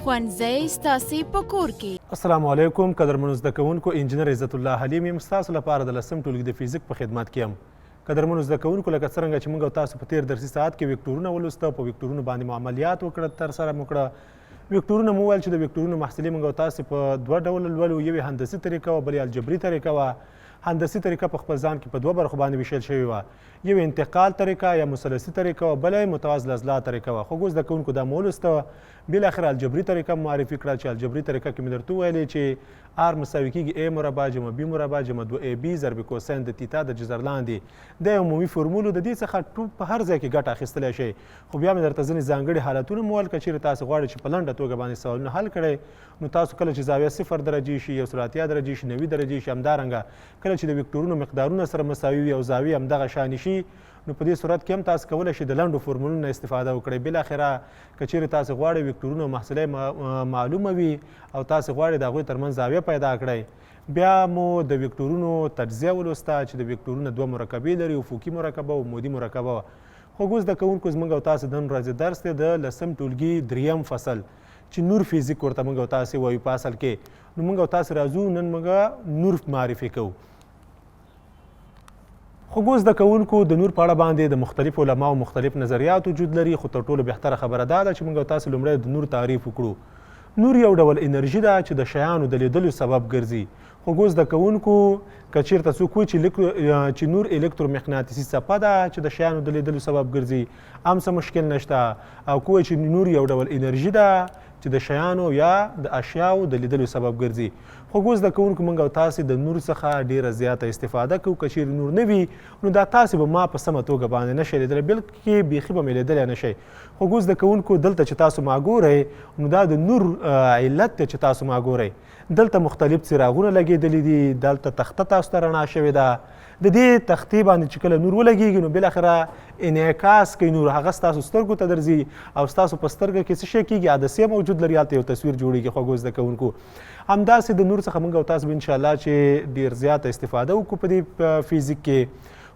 ښوونځی ستاسې په کور کې. السلام علیکم قدرمنو زده کوونکو. انجینر عزت الله حلیم یم ستاسو لپاره د 10م ټولګي د فزیک په خدمت کې یم. قدرمنو زده کوونکو لکه څرنګه چې موږ او تاسو په تیر درسي ساعت کې وکتورونه ولوسته، په وکتورونو باندې مو عملیات وکړه، ترسره مو کړه. وکتورونه مو وویل چې د وکتورونو محصلې موږ او تاسو په دوه ډوله لولو، یو یې هندسي طریقه وه، بل یې الجبري طریقه وه. هندسي طریقه په خپل ځان کې په دوه برخو باندې ویشل شوې وه، یو انتقال طریقه یا مثلثي طریقه وه، بله یې متوازی الاضلاع طریقه وه. خو زده کوونکو دا مو ولوسته. بالاخره الجبري طریقه معرفي کړه چې الجبري طریقه کې مې درته وویلې چې آر مساوي کېږي A مربع جمع B مربع جمع 2AB ضرب کوسین د تیتا د جذر لاندې. د عمومي فرمولو د دې څخه په هر ځای کې ګټه اخیستلی شئ. خو بیا مې درته ځینې ځانګړي حالتونه مو وویل، که چیرې تاسو غواړئ چې په لنډه توګه باندې سوالونه حل کړئ، نو تاسو کله چې زاویه 0 درجې شي، 180 درجې شي، 90 درجې شي، همدارنګه کله چې د وکتورونو مقدارونه سره مساوي وي او زاویې همدغه شانې شي، نو په دې صورت کې هم تاسو کولی شئ د لنډو فورمولونو نه استفاده وکړئ. بالاخره که چیرې تاسو غواړئ وکتورونه او محصله معلومه وي او تاسو غواړئ د هغوی ترمنځ زاویه پیدا کړئ، بیا مو د وکتورونو تجزیه ولوسته چې د وکتورونه دوه مرکبې لري، افقي مرکبه او عمودي مرکبه. خو زده کوونکو زموږ او تاسو د نن ورځې درس دی د 10م ټولګي 3م فصل چې نور فزیک ورته موږ او تاسو وایو په اصل کې. نو موږ او تاسو راځو نن موږ نور معرفي کوو. خو زده کوونکو د نور په اړه باندې د مختلفو علماو مختلف نظریات وجود لري، خو تر ټولو بهتره خبره دا ده چې موږ او تاسو لومړی د نور تعریف وکړو. نور یو ډول انرژي ده چې د شیانو د لیدلو سبب ګرځي. خو زده کوونکو که چیرته څوک وایي چې نور الکترومقناطیسي څپه ده چې د شیانو د لیدلو سبب ګرځي، هم څه مشکل نشته. او که وایي چې نور یو ډول انرژي ده چې د شیانو یا د اشیاو د لیدلو سبب ګرځي. خو زده کوونکو موږ او تاسو د نور څخه ډیره زیاته استفاده کوو. که چیرې نور نه وي نو دا تاسو به ما په سمه توګه باندې نشئ لیدلی، بلکې بیخي به مې لیدلی نشئ. خو زده کوونکو دلته چې تاسو ما ګورئ نو دا د نور علت دی چې تاسو ما ګورئ. دلته مختلف څراغونه لګېدلي دي، دلته تخته تاسو ته رڼا شوې ده. د دې تختې باندې چې کله نور ولګېږي نو بالاخره انعکاس کوي نور، هغه ستاسو سترګو ته درځي او ستاسو په سترګه کې څه شی کېږي، عدسیه موجود لري، هلته یو تصویر جوړېږي. خو زده کوونکو همداسې د نور څخه موږ او تاسو به انشاءالله چې ډېر زیاته استفاده وکړو په دې فزیک کې.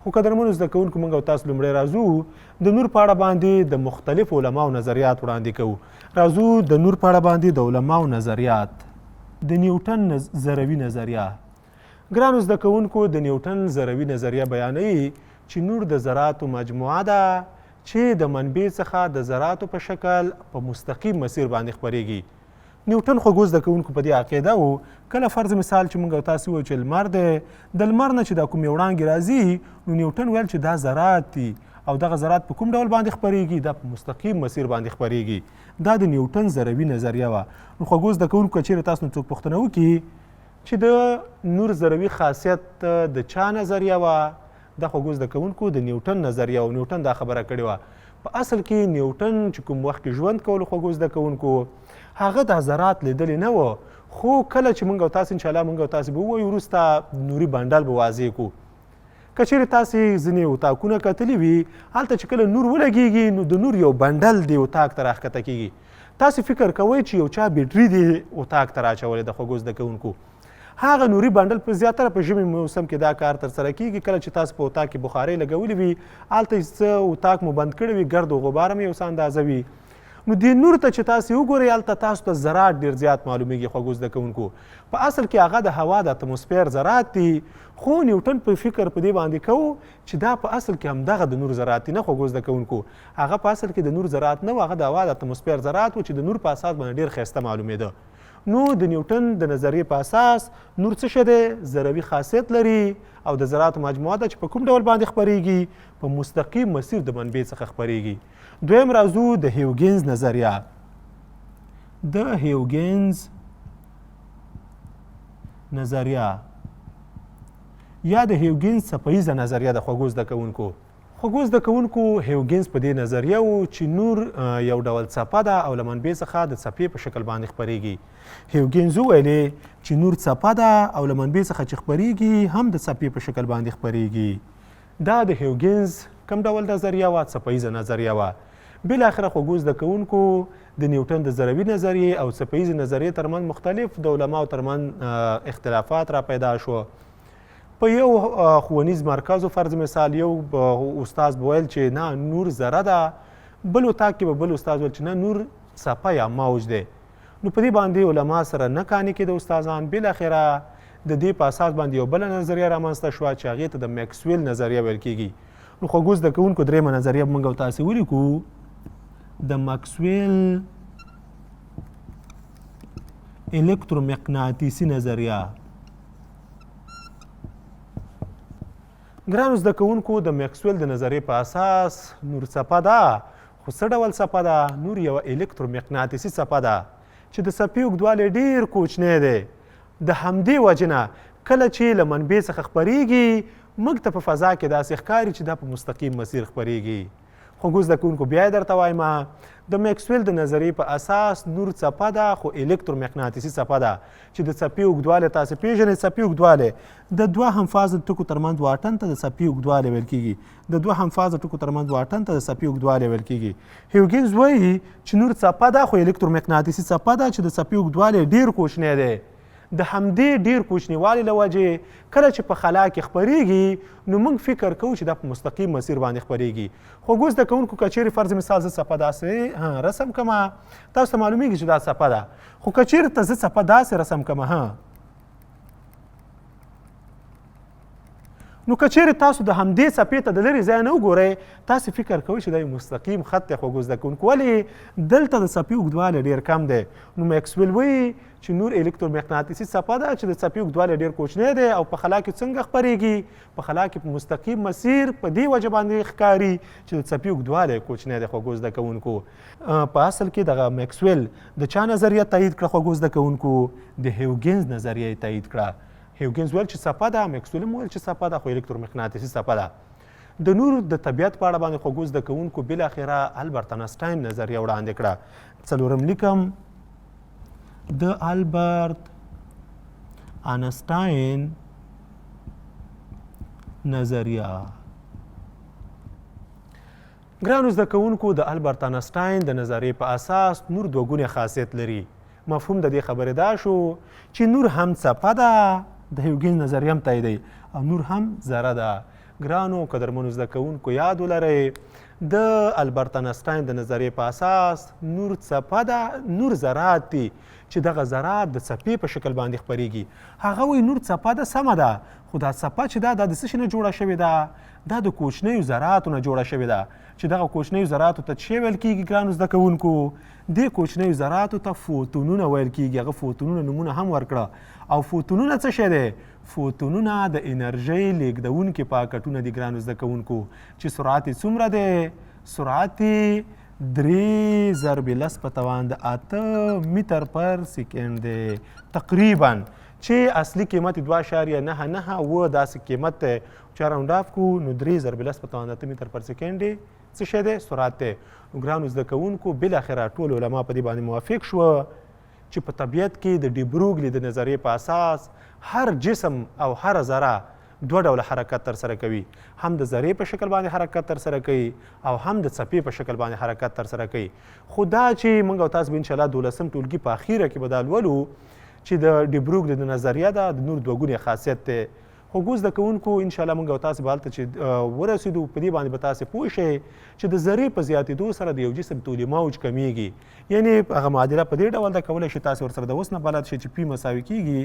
خو قدرمنو زده کوونکو موږ او تاسو لومړی راځو د نور په اړه باندې د مختلفو علماو نظریات وړاندې کوو. راځو د نور په اړه باندې د علماو نظریات. د نیوټن ذروي نظریه. ګرانو زده کوونکو د نیوټن ذروي نظریه بیانوي چې نور د ذراتو مجموعه ده چې د منبع څخه د ذراتو په شکل په مستقیم مسیر باندې خپریږي. نیوټن خو زده کوونکو په دې عقیده و، کله فرض مثال چې موږ او تاسو وایو چې لمر دی، د لمر نه چې دا کومې وړانګې راځي نو نیوټن ویل چې دا ذرات دي او دغه ذرات په کوم ډول باندې خپریږي، دا په مستقیم مسیر باندې خپریږي. دا د نیوټن ذروي نظریه وه. نو خو زده کوونکو که چیرې تاسو څوک پوښتنه وکړي چې د نور ذروي خاصیت د چا نظریه وه، دا خو زده کوونکو د نیوټن نظریه و. نیوټن دا خبره کړې وه. په اصل کې نیوټن چې کوم وخت کې ژوند کولو خو زده کوونکو هغه دا ذرات لیدلی نه وه، خو کله چې موږ او تاسو انشاءالله موږ او تاسو به ووایو وروسته نوري بنډل به واضح کړو. که چیرې تاسې ځینې اتاقونه کتلي وي، هلته چې کله نور ولګېږي نو د نور یو بنډل دې اتاق ته راښکته کېږي. تاسې فکر کوئ چې یو چا بیټري دې اتاق ته راچولی ده. خو زده کوونکو هغه نوري بنډل په زیاتره په ژمي موسم کې دا کار ترسره کېږي. کله چې تاسو په اتاق کې بخارۍ لګولې وي، هلته څه اتاق مو بند کړی وي، ګرد و غبار هم یو څه اندازه وي، نو دې نور ته چې تاسو وګورئ هلته تاسو ته ذرات ډېر زیات معلومیږي. خو زده کوونکو په اصل کې هغه د هوا د اتموسفیر ذرات دي، خو نیوټن په فکر په دې باندې کوو چې دا په اصل کې همدغه د نور ذرات دي. نه خو زده کوونکو هغه په اصل کې د نور ذرات نه و، هغه د هوا د اتموسفیر ذرات و چې د نور په اساس باندې ډېر ښایسته معلومېده. نو د نیوټن د نظریې په اساس نور څه شی دی؟ ذروي خاصیت لري او د ذراتو مجموعه ده چې په کوم ډول باندې خپریږي؟ په مستقیم مسیر د منبع څخه خپریږي. دویم راځو د هیوګینز نظریه. د هیوګینز نظریه یا د هیوګینز څپهیزه نظریه د خو زده کوونکو. خو زده کوونکو هیوګینز په دې نظریه و چې نور یو ډول څپه ده او له منبع څخه د څپې په شکل باندې خپریږي. هیوګینز وویلې چې نور څپه ده او له منبع څخه چې خپریږي هم د څپې په شکل باندې خپریږي. دا د هیوګینز کوم ډول نظریه وه؟ څپهیزه نظریه وه. بالاخره خو زده کوونکو د نیوټن د ذروي نظریې او څپهیزې نظریې ترمنځ مختلف د علماو ترمنځ اختلافات را پیدا شو. په یو ښوونیز مرکز فرض مثال یو استاد به ویل چې نه نور ذره ده، بل اتاق کې به بل استاد ویل چې نه نور څپه یا موج دی. نو په دې باندې علما سره نه قانع کېده استادان. بالاخره د دې په اساس باندې یو بله نظریه رامنځته شوه چې هغې ته د میکسویل نظریه ویل کېږي. نو خوږو زده کوونکو درېیمه نظریه به موږ او تاسې ولیکو، د ماکسویل الکترومقناطیسي نظریه. ګرانو زده کوونکو، د میکسویل د نظریې په اساس نور څپه ده، خو څه ډول څپه ده؟ نور یوه الکترومقناطیسي څپه ده چې د څپې اوږدوالی ډېر کوچنی دی. د همدې وجې نه کله چې له منبع څخه خپریږي موږ ته په فضا کې داسې ښکاري چې دا په مستقیم مسیر خپریږي. خوږو زده کوونکو، بیا یې درته وایم، د میکسویل د نظریې په اساس نور څپه ده، خو الکترومقناطیسي څپه ده چې د څپې اوږدوالی تاسې پېژنئ. څپې اوږدوالی د دوه همفازه ټکو ترمنځ واټن ته د څپې اوږدوالی ویل کېږي. د دوه همفازه ټکو ترمنځ واټن ته د څپې اوږدوالی ویل کېږي. هیوګینز وایي چې نور څپه ده، خو الکترومقناطیسي څپه ده چې د څپې اوږدوالی ډېر کوچنی دی. د همدې ډېر کوچنیوالي له وجې کله چې په خلا کې خپریږي نو موږ فکر کوو چې دا په مستقیم مسیر باندې خپریږي. خوږو زده کوونکو، که چیرې فرض مثال زه څپه داسې رسم کړمه، تاسو ته معلومیږي چې دا څپه ده. خو که چیرته زه څپه داسې رسم کړمه، نو که چیرې تاسو د همدې څپې ته د لرې ځای نه وګورئ، تاسې فکر کوئ چې دا یو مستقیم خط دی. خوږو زده کوونکو، ولې دلته د څپې اوږدوالی ډېر کم دی. نو میکسویل وایي چې نور الکترومقناطیسي څپه ده چې د څپې اوږدوالی ډېر کوچنی دی او په خلا کې څنګه خپریږي؟ په خلا کې په مستقیم مسیر په دې وجه باندې ښکاري چې د څپې اوږدوالی کوچنی دی. خوږو زده کوونکو، په اصل کې دغه میکسویل د چا نظریه تایید کړه؟ خوږو زده کوونکو، د هیوګینز نظریه یې تایید کړه. هیوګینز ویل چې څپه ده، میکسویل هم ویل چې څپه ده، خو الکترومقناطیسي څپه ده. د نور د طبیعت په اړه باندې خوږو زده کوونکو بالاخره البرت انسټاین نظریه وړاندې کړه. څلورم لیکم، د البرت انسټاین نظریه. ګرانو زده کوونکو، د البرت انسټاین د نظریې په اساس نور دوه ګونی خاصیت لري. مفهوم د دې خبرې دا شو چې نور هم څپه ده، د هیوګینز نظریه هم تاییدوي، او نور هم ذره ده. ګرانو قدرمنو زده کوونکو، یاد ولرئ د البرت انسټاین د نظریې په اساس نور څپه ده، نور ذرات دي چې دغه ذرات د څپې په شکل باندې خپریږي. هغه وایي نور څپه ده، سمه ده، خو دا څپه چې ده دا د څه شي نه جوړه شوې ده؟ دا د کوچنیو ذراتو نه جوړه شوې ده. چې دغه کوچنیو ذراتو ته څه ویل کېږي ګرانو زده کوونکو؟ دې کوچنیو ذراتو ته فوتونونه ویل کېږي. هغه فوتونونه نومونه هم ورکړه. او فوتونونه څه شی دی؟ فوتونونه د انرژۍ لیږدونکي پاکټونه دي ګرانو زده کوونکو، چې سرعت یې څومره دی؟ سرعت یې 3 ضرب لس په توان د 8 متر پر سیکنډ دی تقریبا، چې اصلي قیمت 2.99 داسې قیمت دی. چې راونډ اف کړو نو 3 ضرب لس په توان د 8 متر پر سیکنډ څه شی دی؟ سرعت دی. نو ګرانو زده کوونکو، بالاخره ټول علما په دې باندې موافق شوه چې په طبیعت کې د ډي بروګلي د نظریې په اساس هر جسم او هر ذره دوه ډوله حرکت ترسره کوي. هم د ذرې په شکل باندې حرکت ترسره کوي او هم د څپې په شکل باندې حرکت ترسره کوي. خو دا چې موږ او تاسو به انشاءالله 12 ټولګي په اخیره کې به دا لولو چې د ډي بروګلي د نظریه ده د نور دوه ګونی خاصیت دی. خوږو زده کوونکو، انشاءالله موږ او تاسو به هلته چې ورسېدو په دې باندې به تاسې پوه شئ چې د ذرې په زیاتېدو سره د یو جسم طولي موج کمیږي. یعنې هغه معادله په دې ډول ده، کولی شئ تاسې ورسره د اوس نه بلد شئ چې پی مساوي کېږي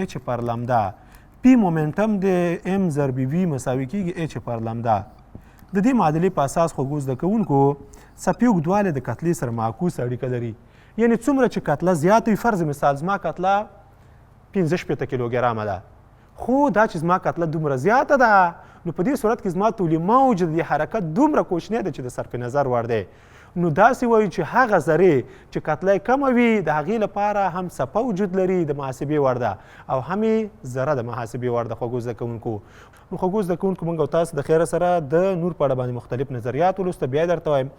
اچ پر لمدا. پی مومنټم د ام ضرب وي مساوي کېږي اچ پر لمدا. د دې معادلې په اساس خوږو زده کوونکو، څپې اوږدوالی د کتلې سره معکوس اړیکه لري. یعنې څومره چې کتله زیاته وي، فرض مثال زما کتله 15 کیلوګرامه ده، خو دا چې زما کتله دومره زیاته ده، نو په دې صورت کې زما طولي موج د حرکت دومره کوچنی دی چې د صرف نظر وړ دی. نو داسې وایي چې هغه ذرې چې کتله یې کمه وي د هغې لپاره هم څپه وجود لري د محاسبې وړ ده، او هم یې ذره د محاسبې وړ ده. خوږو زده کوونکو، نو خوږو زده کوونکو، موږ او تاسو د خیره سره د نور په اړه باندې مختلف نظریات ولوسته. بیا درته وایم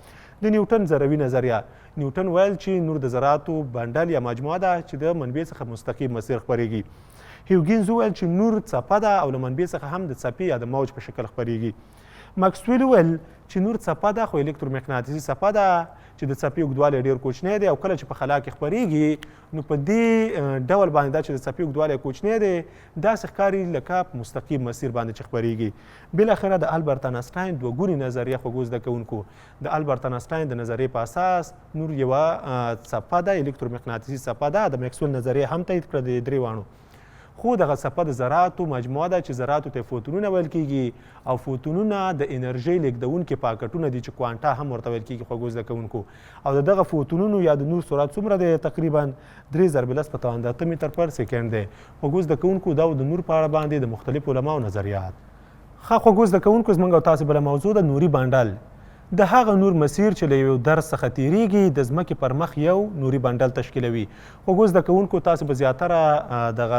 د نیوټن ذروي نظریه. نیوټن ویل چې نور د ذراتو بنډل یا مجموعه ده چې د منبع څخه مستقیم مسیر خپریږي. هیوګینز وویل چې نور څپه ده او له منبع څخه هم د څپې یا د موج په شکل خپریږي. ماکسویل وویل چې نور څپه ده خو الکترومقناطیسي څپه ده چې د څپې اوږدوالی ډېر کوچنی دی او کله چې په خلا کې خپرېږي نو په دې ډول باندې دا چې د څپې اوږدوالی کوچنی دی داسې ښکاري لکه په مستقیم مسیر باندې چې خپرېږي بالاخره د البرت انسټاین دوه ګونې نظریه خوږو زده کوونکو د البرت انسټاین د نظریې په اساس نور یوه څپه ده الکترومقناطیسي څپه ده د میکسویل نظریه هم تایید کړه د درې واړو خو دغه څپه د ذراتو مجموعه ده چې ذراتو ته فوتونونه ویل کیږي او فوتونونه د انرژۍ لیږدونکي پاکټونه دي چې کوانټا هم ورته ویل کیږي خوږو زده کوونکو او د دغه فوتونونو یا د نور سرعت څومره دی تقریبا 3.10 متر پر سیکنډ دی خوږو زده کوونکو دا د نور په اړه باندې د مختلفو علماو نظریات ښه خوږو زده کوونکو زموږ او تاسې بله موضوع ده نوري بانډل د هغه نور مسیر چې له یو درس څخه تیریږي د ځمکې پر مخ یو نوري بنډل تشکیلوي خوږو زده کوونکو تاسو به زیاتره دغه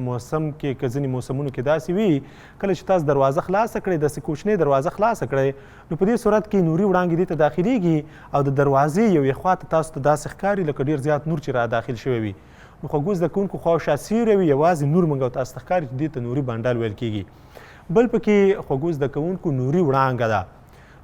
موسم کې که ځینې موسمونو کې داسې وي کله چې تاسو دروازه خلاصه کړئ داسې کوچنۍ دروازه خلاصه کړئ نو په دې صورت کې نوري وړانګې دې ته داخلیږي او د دروازې یوې خوا ته تاسو ته داسې ښکاري لکه ډېر زیات نور چې را داخل شوی وي نو خوږو زده کوونکو خواوشا سیوری وي یوازې نور موږ او تاسو ته ښکاري چې دې ته نوري بنډل ویل کیږي بل پکې خوږو زده کوونکو نوري وړانګه ده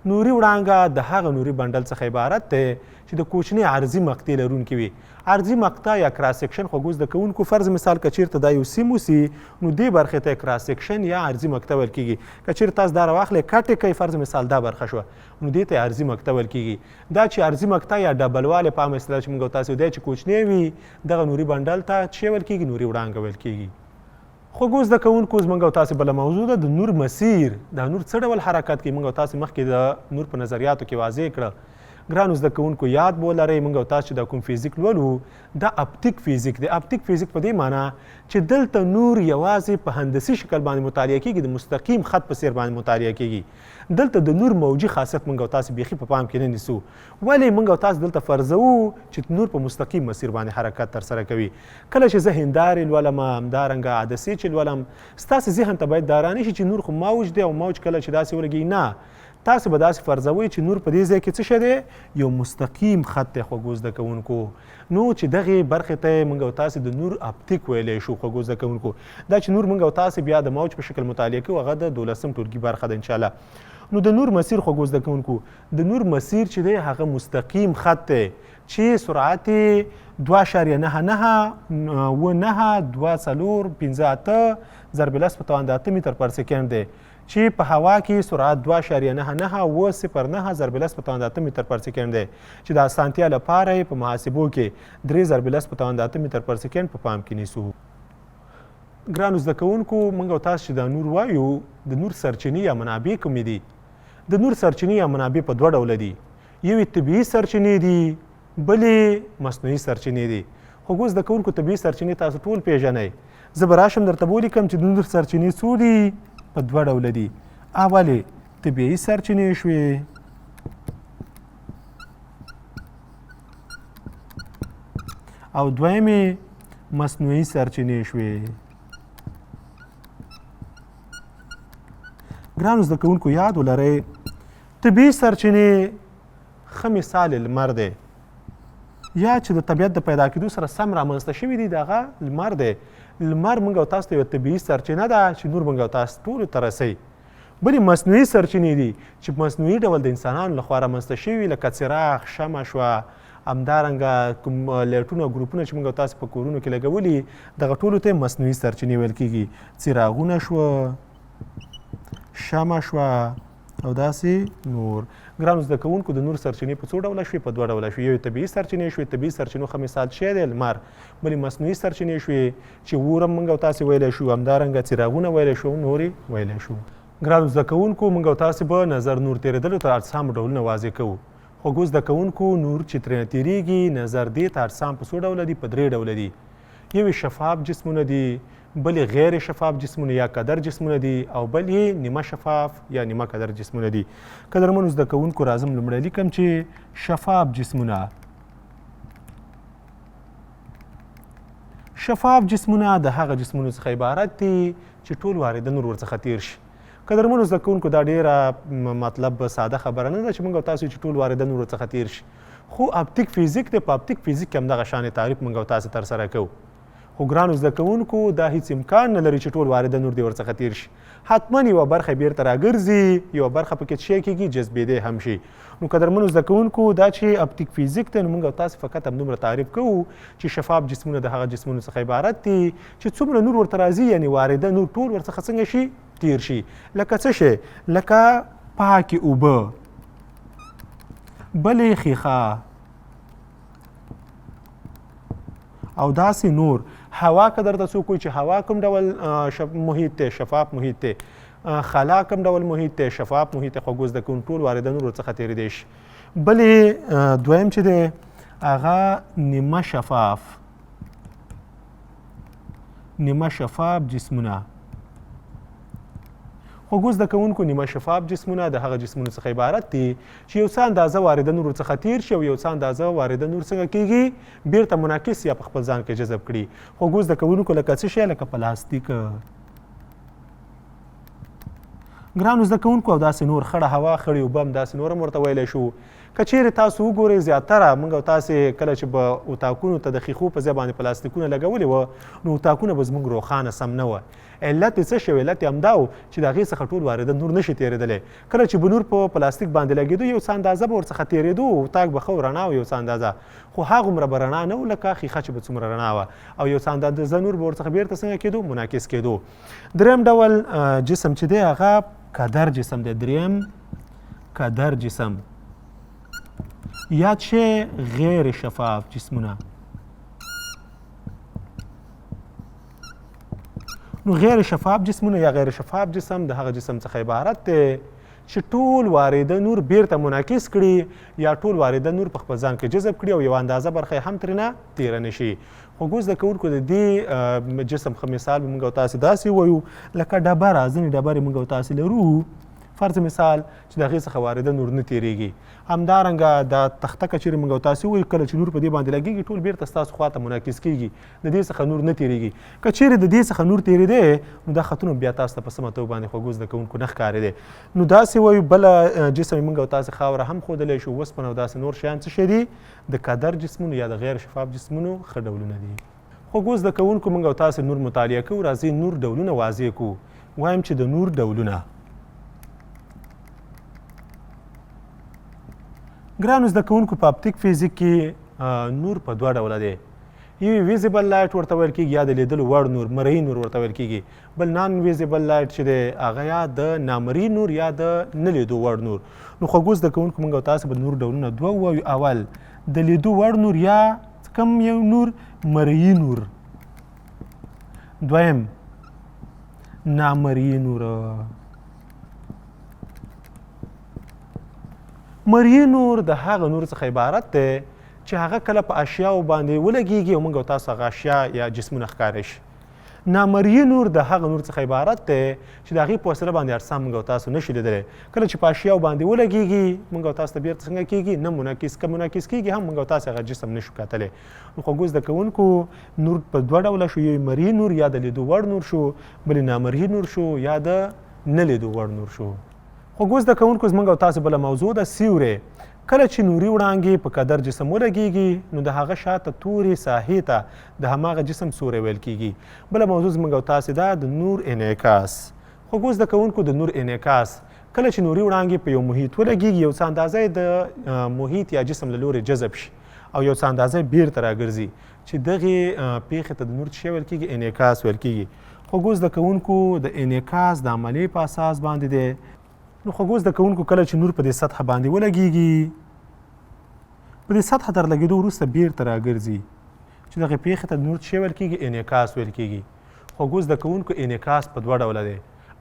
نوري وړانګه د هغه نوري بنډل څخه عبارت دی چې د کوچنۍ عرضي مقطع لرونکي وي عرضي مقطع یا کراس سیکشن خوږو زده کوونکو فرض مثال که چیرته دا یو سیم وسي نو دې برخې ته کراس سیکشن یا عرضي مقطع ویل کیږي که چیرته تاسو دا راواخلئ کټ یې کوئ فرض مثال دا برخه شوه نو دې ته عرضي مقطع ویل کیږي دا چې عرضي مقطع یا ډبلوالی په عامه اصطلاح چې موږ تاسو دی چې کوچنی وي دغه نوري بنډل ته څه ویل کیږي نوري وړانګه ویل کیږي خوږو زده کوونکو زموږ او تاسې بله موضوع ده د نور مسیر دا نور څه ډول حرکت کوي موږ او تاسې مخکې د نور په نظریاتو کې واضح کړه ګرانو زده کوونکو یاد به ولرئ موږ او تاسو چې دا کوم فیزیک لولو دا اپتیک فیزیک دی اپتیک فیزیک په دې معنی چې دلته نور یوازې په هندسي شکل باندې مطالعه کیږي د مستقیم خط په څیر باندې مطالعه کیږي دلته د نور موجي خاصیت موږ او تاسو بیخي په پام کې نه نیسو ولې موږ او تاسو دلته فرضوو چې نور په مستقیم مسیر باندې حرکت ترسره کوي کله چې زه هندارې لولم همدارنګه عدسې چې لولم ستاسې ذهن ته باید دا رانشي چې نور خو موج دی او موج کله چې داسې ولګي نه تاسو به داسې فرضوئ چې نور په دې ځای کې څه شی دی یو مستقیم خط دی خوږو زده کوونکو نو چې دغې برخې ته موږ او تاسې د نور اپتیک ویلی شو خوږو زده کوونکو دا چې نور موږ او تاسې بیا د موج په شکل مطالعه کوو هغه د 12م ټولګي برخه ده انشاءالله نو د نور مسیر خوږو زده کوونکو د نور مسیر چې دی هغه مستقیم خط دی چې سرعت یې 2.99 2.458 متر پر سیکنډ دی چې په هوا کې سرعت 2.99 ضرب متر پر سیکنډ دی چې د اسانتیا لپاره یې په محاسبو کې 3.10 متر پر سیکنډ په پام کې نیسو ګرانو زده کوونکو موږ او تاسو چې دا نور وایو د نور سرچینې یا منابع کومې دي د نور سرچینې یا منابع په دوه ډوله دي یوې طبیعي سرچینې دي بلې مصنوعي سرچینې دي خوږو زده کوونکو طبیعي سرچینې تاسو ټول پیژنئ زه به راشم درته به ولیکم چې د نور سرچینې څو دي په دوه ډوله دي اولې طبیعي سرچینې شوې او دویمې مصنوعي سرچینې شوې ګرانو زده کوونکو یاد ولرئ طبیعي سرچینې ښه مثال لمر دی یا چې د طبیعت د پیدا کېدو سره سم رامنځته شوي دي د هغه لمر دی لمر موږ او تاسو ته یوه طبیعي سرچینه ده چې نور موږ او تاسو ټولو ته رسوي بلې مصنوعي سرچینې دي چې مصنوعي ډول د انسانانو لخوا رامنځته شوي لکه څراغ شمع شوه همدارنګه کوم لایټونه او ګروپونه چې موږ او تاسو په کورونو کې لګولي دغه ټولو ته مصنوعي سرچینې ویل کېږي څراغونه شوه شمع شوه او داسې نور ګرانو زده کوونکو د نور سرچینې په څو ډوله شوې په دوه ډوله شوې یو طبیعي سرچینې شوې طبیعي سرچینو ښه مثال شی دی لمر بلې مصنوعي سرچینې شوې چې اور هم موږ او تاسې ویلی شو همدارنګه څراغونه ویلی شو نورې ویلی شو ګرانو زده کوونکو موږ او تاسې به نظر نور تېرېدلو ته اجسامو ډولونه واضح کوو خوږو زده کوونکو نور چې ترېنه تېرېږي نظر دې ته اجسام په څو ډوله دي په درې ډوله دي یوې شفاف جسمونه دي بلې غیر شفاف جسمونه یا قدر جسمونه دي او بل یې نیمه شفاف یا نیمه قدر جسمونه دي قدرمنو زده کوونکو راځم لومړی لیکم چې شفاف جسمونه شفاف جسمونه د هغه جسمونو څخه عبارت دي چې ټول واردة نور ورڅخه تیر شي قدرمنو زده کوونکو دا ډیره مطلب ساده خبره نه ده چې موږ او تاسو چې ټول واردة نور ورڅخه تیر شي خو اپتیک فیزیک دی په اپتیک فیزیک کې همدغه شانې تعریف موږ او تاسو ترسره کوو خو ګرانو زده کوونکو دا هیڅ امکان نه لري چې ټول وارده نور دې ورڅخه تیر شي. حتما یوه برخه بیرته راګرځي، یوه برخه پکې څه کېږي جذبېدی هم شي. نو قدرمنو زده کوونکو دا چې اپټیک فیزیک دی نو موږ او تاسې فقط همدومره تعریف کوو چې شفاف جسمونه د هغه جسمونو څخه عبارت دي چې څومره نور ورته راځي، یعنې وارده نور ټول ورڅخه څنګه شي تیر شي. لکه څه شی؟ لکه پاکې اوبه، بلې ښیښه او داسې نور. هوا که درته څوک وایي چې هوا کوم ډول محیط دی، شفاف محیط دی. خلا کوم ډول محیط دی، شفاف محیط دی. خوږو زده کوونکو ټول وارده نور ورڅخه تېرېدی شي. بلې دویم چې دی هغه نیمه شفاف، نیمه شفاف جسمونه. خوږو زده کوونکو نیمه شفاف جسمونه د هغه جسمونو څخه عبارت دي چې یو څه اندازه وارده نور ورڅخه تیر شي او یو څه اندازه وارده نور څنګه کېږي بیرته منعکس یا په خپل ځان کې جذب کړي. خوږو زده کوونکو لکه څه شی؟ لکه پلاستیک. ګرانو زده کوونکو او داسې نور خړه هوا، خړې اوبه هم داسې نور هم ورته ویلی شو. که چیرې تاسو وګورئ زیاتره موږ او تاسې کله چې به اتاقونو ته د ښیښو په ځای باندې پلاستیکونه لګولي وه نو اتاقونه به زموږ روښانه سم نه وه. علت یې څه شی و؟ علت یې همدا و چې د هغې څخه ټول وارده نور نشي تېرېدلی. کله چې به نور په پلاستیک باندې لګېدو یو څه اندازه به ورڅخه تېرېدو، اتاق به ښه رڼا و یو څه اندازه، خو هغومره به رڼا نه و لکه ښیښه چې به څومره رڼا وه، او یو څه اندازه نور به ورڅخه بېرته څنګه کېدو؟ منعکس کېدو. دریم ډول جسم چې دی هغه کدر جسم دی. دریم کدر جسم یا چې غیر شفاف جسمونه. نو غیر شفاف جسمونه یا غیر شفاف جسم د هغه جسم څخه عبارت دی چې ټول وارده نور بیرته منعکس کړي یا ټول وارده نور په خپل ځان کې جذب کړي او یو اندازه برخه هم ترېنه تېره نه شي. خوږو زده کوونکو د دې جسم ښه مثال به موږ او تاسې داسې وایو لکه ډبره. ځینې ډبرې موږ او تاسې لرو، فرض مثال چې د هغې څخه وارده نور نه تېرېږي. همدارنګه دا تخته که چېرې موږ او تاسې ووایو کله چې نور په دې باندې لګېږي ټول بېرته ستاسو خواته منعکس کېږي، د دې څخه نور نه تېرېږي. که چېرې د دې څخه نور تېرېدی نو دا خطونه بیا تاسو ته په سمه توګه باندې خوږو زده کوونکو نه ښکارېدی. نو داسې وایو. بله جسم یې موږ او تاسې خاوره هم ښودلی شو، اوسپنه او داسې نور شیان څه شی دي؟ د کدر جسمونو یا د غیر شفاف جسمونو ښه ډولونه دي. خوږو زده کوونکو موږ او تاسې نور مطالعه کوو. راځئ نور ډولونه واضح کړو. وایم چې د نور ډولونه. ګرانو زده کوونکو په اپټیک فیزیک کې نور په دوه ډوله دی. یو ویزیبل لایټ ورته ویل کېږي یا د لیدلو وړ نور، مرئي نور ورته ویل کېږي. بل نان ویزیبل لایټ چې دی هغه یا د نامرئي نور یا د نه لیدو وړ نور. نو خوږو زده کوونکو موږ او تاسې به نور ډولونه دوه ووایو. اول د لیدو وړ نور یا کم یو نور؟ مرئي نور. دویم نامرئي نور. مرئي نور د هغه نور څخه عبارت دی چې هغه کله په اشیاو باندې ولګېږي او موږ او تاسو هغه اشیا یا جسمونه ښکاره شي. نامرئي نور د هغه نور څخه عبارت دی چې د هغې په وسیله باندې اجسام موږ او تاسو نشي لیدلی. کله چې په اشیاو باندې ولګېږي موږ او تاسو ته بېرته څنګه کېږي؟ نه منعکس. که منعکس کېږي هم موږ او تاسو هغه جسم نشو کتلی. نو خوږو زده کوونکو نور په دوه ډوله شو. یو مرئي نور یا د لیدو وړ نور شو، بل نامرئي نور شو یا د نه لیدو وړ نور شو. خوږو زده کوونکو زموږ او تاسو بله موضوع ده سیوری. کله چې نوري وړانګې په کدر جسم ولګېږي نو د هغه شاته تورې ساحې ته د هماغه جسم سوری ویل کېږي. بله موضوع زموږ او تاسې ده د نور انعکاس. خوږو زده کوونکو د نور انعکاس کله چې نوري وړانګې په یو محیط ولګېږي یو څه اندازه د محیط یا جسم له لورې جذب شي او یو څه اندازه بیرته راګرځي چې دغې پیښې ته د نور څه ویل کېږي؟ انعکاس ویل کېږي. خوږو زده کوونکو د انعکاس د عملې په اساس باندې دی. نو خوږو زده کوونکو کله چې نور په دې سطحه باندې ولګېږي په دې سطحه تر لګېدو وروسته بیرته راګرځي چې دغې پیښې ته نور څه ویل کېږي؟ انعکاس ویل کېږي. خوږو زده کوونکو انعکاس په دوه ډوله دی.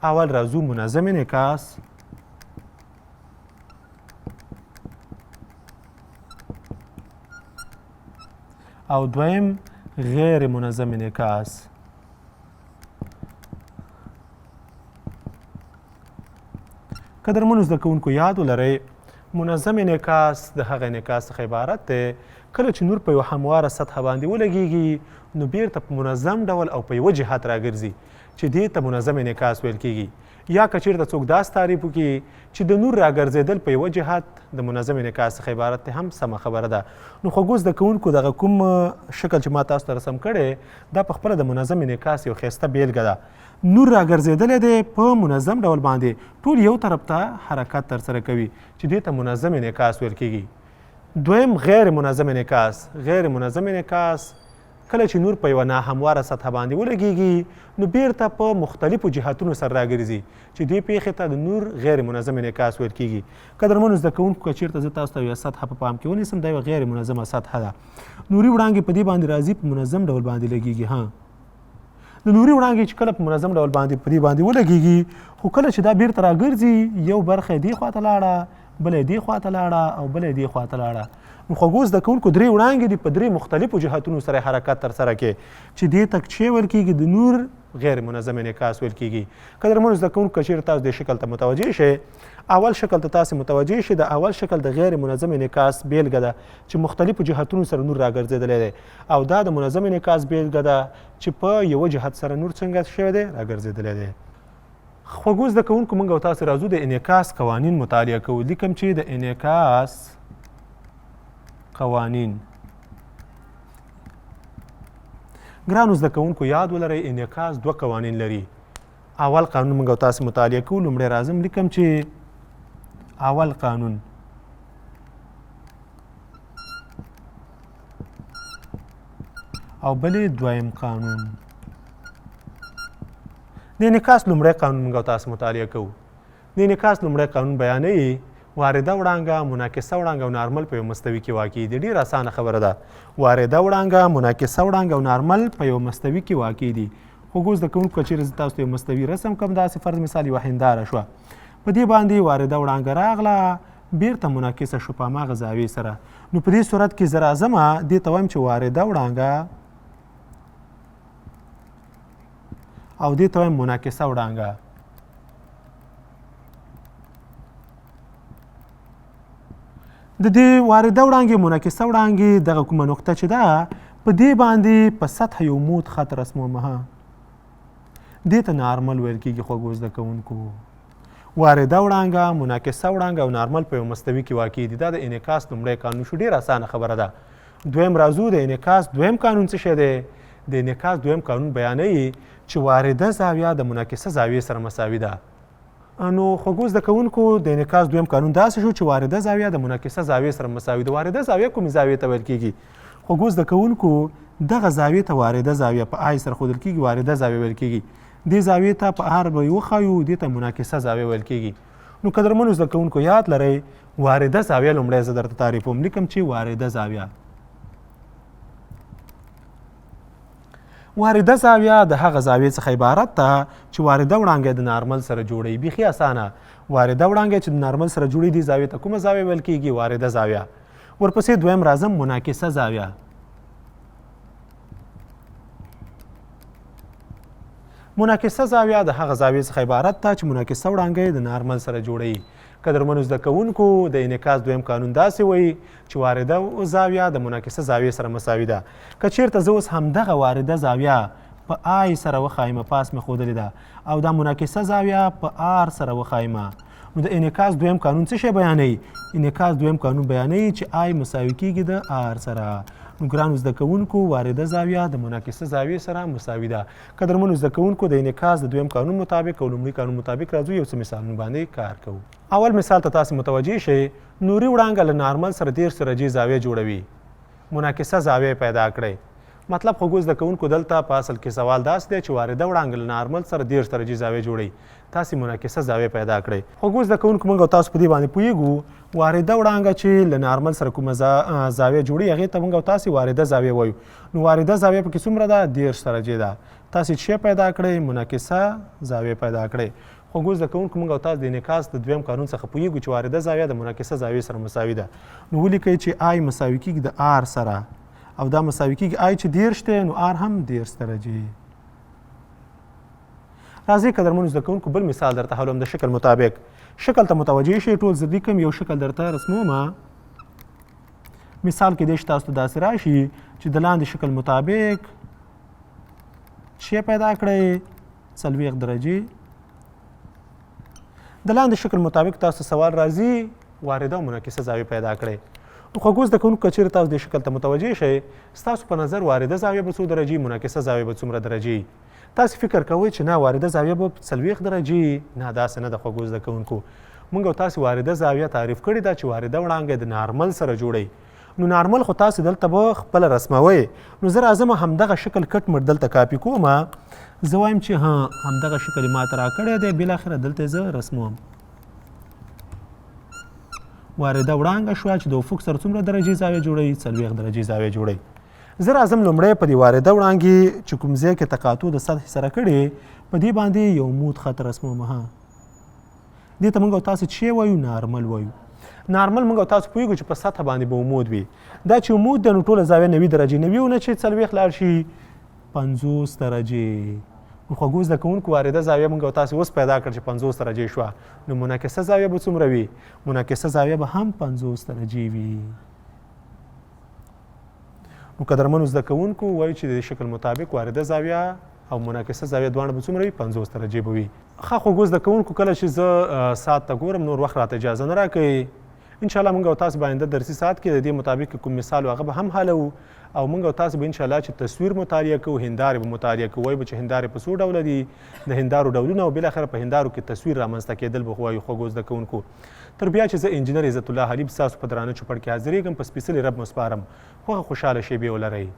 اول راځو منظم انعکاس. او دویم غیر منظم انعکاس. قدرمنو زده کوونکو یاد ولرئ منظم انعکاس د هغه انعکاس څخه عبارت دی کله چې نور په یوه همواره سطحه باندې ولګیږي نو بیرته په منظم ډول او په یوه جهت راګرځي چې دې ته منظم انعکاس ویل کیږي. یا که چېرته څوک داسې تعریف وکړي چې د نور راګرځېدل په یوه جهت د منظم انعکاس څخه عبارت دی هم سمه خبره ده. نو خوږو زده کوونکو دغه کوم شکل چې ما تاسو ته رسم کړی دا په خپله د منظم انعکاس یو ښایسته بیلګه ده. نور راګرځېدلی دی په منظم ډول باندې ټول یو طرف ته حرکت ترسره کوي چې دې ته منظم انعکاس ویل کیږي. دویم غیر منظم انعکاس. غیر منظم انعکاس کله چې نور په یوه ناهمواره سطحه باندې ولګیږي نو بیرته په مختلفو جهتونو سره راګرځي چې دې پیښې ته د نور غیر منظم انعکاس ویل کیږي. قدرمنو زده کوونکو که چېرته زه تاسو ته یوه سطحه په پام کې ونیسم دا یوه غیر منظمه سطحه ده. نوري وړانګې په دې باندې راځي په منظم ډول باندې لګیږي. د نوري وړانګې چې کله په منظم ډول باندې په دې باندې ولګیږي خو کله چې دا بیرته راګرځي یو برخه یې دې خواته لاړه بله یې دې خواته لاړه او بله یې دې خواته لاړه. نو خوږو زده کوونکو درې وړانګې دي په درې مختلفو جهتونو سره حرکت ترسره کوي چې دې ته چې ویل کېږي د نور غیر منظم انعکاس ویل کېږي. قدرمنو زده کوونکو که چېرې تاسو دې شکل ته متوجه شئ اول شکل ته تاسې متوجه شئ د اول شکل د غیر منظم انعکاس بیلګه ده چې مختلفو جهتونو سره نور راګرځېدلی دی او دا د منظم انعکاس بیلګه ده چې په یوه جهت سره نور څنګه شوی دی راګرځېدلی دی. خوږو زده کوونکو موږ او تاسو راځو د انعکاس قوانین مطالعه کوو. لیکم چې د انعکاس قوانین. ګرانو زده کوونکو یاد ولرئ انعکاس دوه قوانین لري. اول قانون موږ او تاسو مطالعه کوو. لومړی راځم لیکم چې اول قانون او بلې دویم قانون. د انعکاس لومړی قانون موږ او تاسو مطالعه کوو. د انعکاس لومړی قانون بیانوي وارده وړانګه منعکسه وړانګه او نارمل په یو مستوي کې واقع دي. ډېره اسانه خبره ده. وارده وړانګه منعکسه وړانګه او نارمل په یو مستوي کې واقع دي. خوږو زده کوونکو که چېرې زه تاسو ته یو مستوي رسم کړم داسې فرض مثال یوه هنداره شوه په دې باندې وارده وړانګه راغله بیرته منعکسه شو په هماغه زاویې سره. نو په دې صورت کې زه راځمه دې ته وایم چې وارده وړانګه او دې ته وایم منعکسه وړانګه. د دې وارده وړانګې منعکسه وړانګې دغه کومه نقطه چې ده په دې باندې په سطح یو مود خط رسمومه دې ته نارمل ویل کېږي. خوږو زده کوونکو وارده وړانګه منعکسه وړانګه او نارمل په یو مستوي کې واقع دي. دا د انعکاس لومړی قانون شو. ډېره اسانه خبره ده. دویم راځو د انعکاس دویم قانون څه شی دی. د انعکاس دویم قانون بیانوي چې وارده زاویه د منعکسه زاویې سره مساوي ده. نو خوږو زده کوونکو د انعکاس دویم قانون داسې شو چې وارده زاویه د منعکسه زاویې سره مساوي ده. وارده زاویه کومې زاویې ته ویل کېږي. خوږو زده کوونکو دغه زاویې ته وارده زاویه په آی سره ښودل کېږي وارده زاویه ویل کېږي. دې زاویې ته په آر به یې وښایو دې ته منعکسه زاویه ویل کېږي. نو قدرمنو زده کوونکو یاد لرئ وارده زاویه لومړی زه درته تعریفوم. لیکم چې وارده زاویه. وارده زاویه د هغه زاویې څخه عبارت ده چې وارده وړانګې د نارمل سره جوړوي. بیخي اسانه. وارده وړانګې چې د نارمل سره جوړوي دې زاویې ته کومه زاویه ویل کېږي. وارده زاویه. ورپسې دویم راځم منعکسه زاویه. منعکسه زاویه د هغه زاویې څخه عبارت ده چې منعکسه وړانګې د نارمل سره جوړوي. قدرمنو زده کوونکو د انعکاس دویم قانون داسې وایي چې وارده زاویه د منعکسه زاویې سره مساوي ده. که چېرته زه اوس همدغه وارده زاویه په آی سره وښایمه پاس مې ښودلې ده او دا منعکسه زاویه په آر سره وښایمه نو د انعکاس دویم قانون څه شی بیانوي. انعکاس دویم قانون بیانوي چې آی مساوي کېږي د آر سره. نو ګرانو زده کوونکو وارده زاویه د منعکسه زاویې سره مساوي ده. قدرمنو زده کوونکو د انعکاس د دویم قانون مطابق او لومړي قانون مطابق راځو یو څه مثالونو باندې کار کوو. اول مثال ته تاسو متوجه شئ. نوري وړانګه له نارمل سره 30 درجې زاویه جوړوي. منعکسه زاویه پیدا کړئ. مطلب خوږو زده کوونکو دلته په اصل کې سوال داسې دی چې وارده وړانګه له نارمل سره 30 درجې زاویه جوړوي. تاسې منعکسه زاویه پیدا کړئ. خوږو زده کوونکو موږ تاسو په دې باندې پوهیږو وارده وړانګه چې له نارمل سره کومه زاویه جوړي هغې ته موږ تاسې وارده زاویه وایو. نو وارده زاویه پکې څومره ده 30 درجې ده. تاسې چې پیدا کړئ منعکسه زاویه پیدا کړئ. خوږو زده کوونکو موږ تاسو د انعکاس د دویم قانون څخه پوهیږو چې وارده زاویه د منعکسه زاویې سره مساوي ده. نو ولیکئ چې آی مساوي کېږي د آر سره او دا مساوي کېږي آی چې 30 دی نو آر هم 30 درجې. راځئ قدرمنو زده کوونکو بل مثال درته حلوم د شکل مطابق. شکل ته متوجه شئ. ټول زه لیکم یو شکل درته رسمومه. مثال کېدای شي تاسو ته داسې راشي چې د لاندې شکل مطابق شی پیدا کړئ 40 درجې. د لاندې شکل مطابق تاسو سوال راځي وارده او منعکسه زاویه پیدا کړئ. نو خوږو زده کوونکو که چېرې تاسو دې شکل ته متوجه شئ ستاسو په نظر وارده زاویه به څو درجې منعکسه زاویه به څومره درجې. تاسو فکر کوئ چې نه وارده زاویه به 40 درجې. نه داسې نه ده خوږو زده کوونکو. موږ او تاسو وارده زاویه تعریف کړې ده چې وارده وړانګه د نارمل سره جوړئ. نو نارمل خو تاسو دلته به خپله رسموئ. نو زه راځم همدغه شکل کټ مټ دلته کاپي کوم. زه وایم چې همدغه شکل یې ماته راکړی دی بالاخره دلته زه رسموم. وارده وړانګه شوه چې د افق سره څومره درجې زاویه جوړوي 40 درجې زاویه جوړوي. زه راځم لومړی په دې وارده وړانګې چې کوم ځای کې تقاطع د سطحې سره کړې په دې باندې یو مود خط رسموم. دې ته موږ او تاسو چې وایو نارمل وایو. نارمل موږ او تاسو پوهېږو چې په سطحه باندې به عمود وي. دا چې عمود دی نو ټوله زاویه 90 درجې 90 نه چې 40 لاړ شي 50 درجې. نو خوږو زده کوونکو وارده زاویه موږ او تاسو اوس پیدا کړ چې 50 درجې شوه. نو منعکسه زاویه به څومره وي؟ منعکسه زاویه به هم 50 درجې وي. نو قدرمنو زده کوونکو وایي چې د شکل مطابق وارده زاویه او منعکسه زاویه دواړه به څومره وي؟ 50 درجې به وي. ښه خوږو زده کوونکو کله چې زه ساعت ته ګورم نور وخت راته اجازه نه راکوي. انشاءالله موږ او تاسو به آینده درسي ساعت کې د دې مطابق کوم مثال هغه به هم حلوو او موږ او تاسو به انشاءالله چې تصویر مطالعه کوو هندارې به مطالعه کوو. وایي به چې هندارې په څو ډوله دي د هندارو ډولونه او بالاخره په هندارو کې تصویر رامنځته کېدل به وایو خوږو زده کوونکو. تر بیا چې زه انجینر عزت الله حلیب ستاسو په درانه چوپړ کې حاضرېږم په سپېڅلي رب مسپارم. خوښه خوشحاله شیبې ولرئ.